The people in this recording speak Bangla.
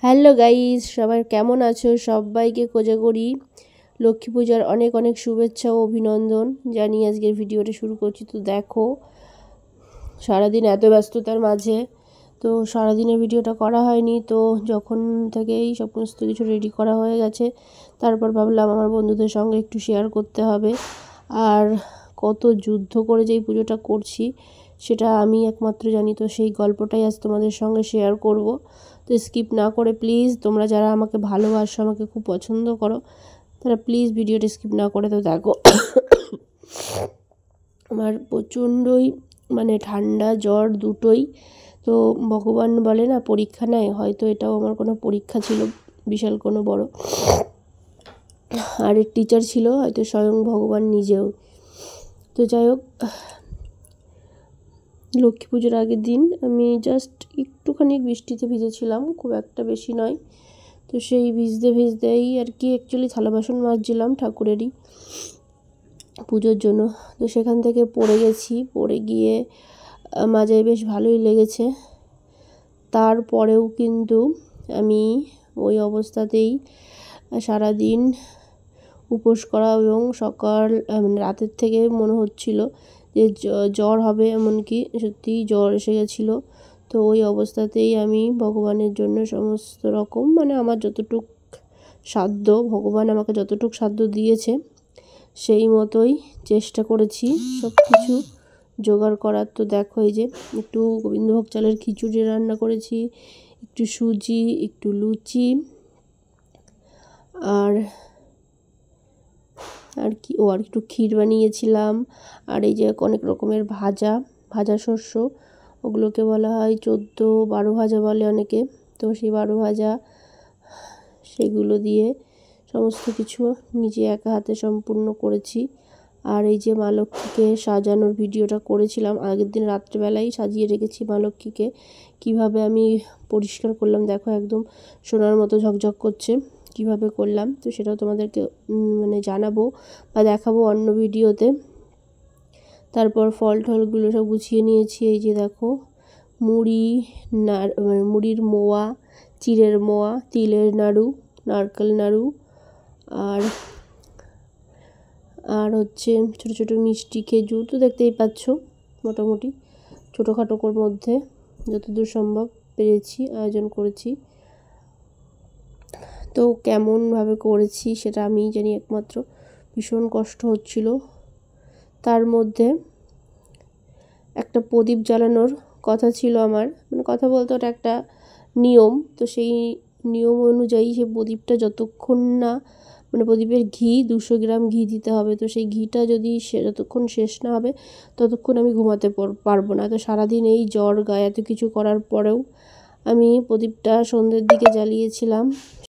হ্যালো গাইস, সবাই কেমন আছো? সবাইকে কোজাগরি লক্ষ্মী পূজার অনেক অনেক শুভেচ্ছা ও অভিনন্দন জানিয়ে আজকের ভিডিওটা শুরু করছি। তো দেখো, সারাদিন এত ব্যস্ততার মাঝে তো সারাদিনের ভিডিওটা করা হয়নি। তো যখন থেকেই সমস্ত কিছু রেডি করা হয়ে গেছে, তারপর ভাবলাম আমার বন্ধুদের সঙ্গে একটু শেয়ার করতে হবে। আর কত যুদ্ধ করে যে এই পুজোটা করছি সেটা আমি একমাত্র জানি। তো সেই গল্পটাই আজ তোমাদের সঙ্গে শেয়ার করব। তো স্কিপ না করে প্লিজ, তোমরা যারা আমাকে ভালোবাসো, আমাকে খুব পছন্দ করো, তারা প্লিজ ভিডিওটা স্কিপ না করে তো দেখো। আমার প্রচণ্ডই ঠান্ডা জ্বর দুটোই। তো ভগবান বলে না পরীক্ষা নেয়, হয়তো এটাও আমার কোনো পরীক্ষা ছিল, বিশাল কোনো বড়। আর টিচার ছিল হয়তো স্বয়ং ভগবান নিজেও। তো যাই হোক, লক্ষ্মী পুজোর আগের দিন আমি জাস্ট একটুখানি বৃষ্টিতে ভিজেছিলাম, খুব একটা বেশি নয়। তো সেই ভিজতেই আর কি অ্যাকচুয়ালি থালা বাসন মাজছিলাম ঠাকুরেরই পুজোর জন্য। তো সেখান থেকে পড়ে গেছি, পড়ে গিয়ে মাজায় বেশ ভালোই লেগেছে। তারপরেও কিন্তু আমি ওই অবস্থাতেই সারাদিন উপোস করা এবং সকাল রাতের থেকে মনে হচ্ছিল যে জ্বর হবে, এমনকি সত্যিই জ্বর এসে গেছিলো। তো ওই অবস্থাতেই আমি ভগবানের জন্য সমস্ত রকম আমার যতটুক সাধ্য, ভগবান আমাকে যতটুক সাধ্য দিয়েছে সেই মতোই চেষ্টা করেছি সব কিছু জোগাড় করার। তো দেখো, এই যে একটু গোবিন্দভোগ চালের খিচুড়ি রান্না করেছি, একটু সুজি, একটু লুচি, আর একটু ক্ষীর বানিয়েছিলাম। আর এই যে অনেক রকমের ভাজা শস্য, ওগুলোকে বলা হয় 14-12 ভাজা বলে অনেকে। তো সেই 12 ভাজা, সেগুলো দিয়ে সমস্ত কিছু নিজে একা হাতে সম্পূর্ণ করেছি। আর এই যে মা লক্ষ্মীকে সাজানোর ভিডিওটা করেছিলাম আগের দিন রাত্রেবেলায়, সাজিয়ে রেখেছি মা লক্ষ্মীকে। কীভাবে আমি পরিষ্কার করলাম দেখো, একদম সোনার মতো ঝকঝক করছে। কিভাবে করলাম তো সেটাও তোমাদেরকে জানাবো বা দেখাবো অন্য ভিডিওতে। তারপর ফল টলগুলো সব গুছিয়ে নিয়েছি। এই যে দেখো, মুড়ির মোয়া, চিড়ের মোয়া, তিলের নাড়ু, নারকেল নাড়ু, আর হচ্ছে ছোটো ছোটো মিষ্টি, খেজুর। তো দেখতেই পাচ্ছ, মোটামুটি ছোটোখাটোর মধ্যে যতদূর সম্ভব পেরেছি আয়োজন করেছি। তো কেমনভাবে করেছি সেটা আমিই জানি একমাত্র। ভীষণ কষ্ট হচ্ছিল। তার মধ্যে একটা প্রদীপ জ্বালানোর কথা ছিল আমার, কথা বলতে ওটা একটা নিয়ম। তো সেই নিয়ম অনুযায়ী সেই প্রদীপটা যতক্ষণ না প্রদীপের ঘি 200 গ্রাম ঘি দিতে হবে। তো সেই ঘিটা যদি যতক্ষণ শেষ না হবে ততক্ষণ আমি ঘুমাতে পারবো না। তো সারাদিন এই জ্বর গায়ে এত কিছু করার পরেও আমি প্রদীপটা সন্ধ্যের দিকে জ্বালিয়েছিলাম।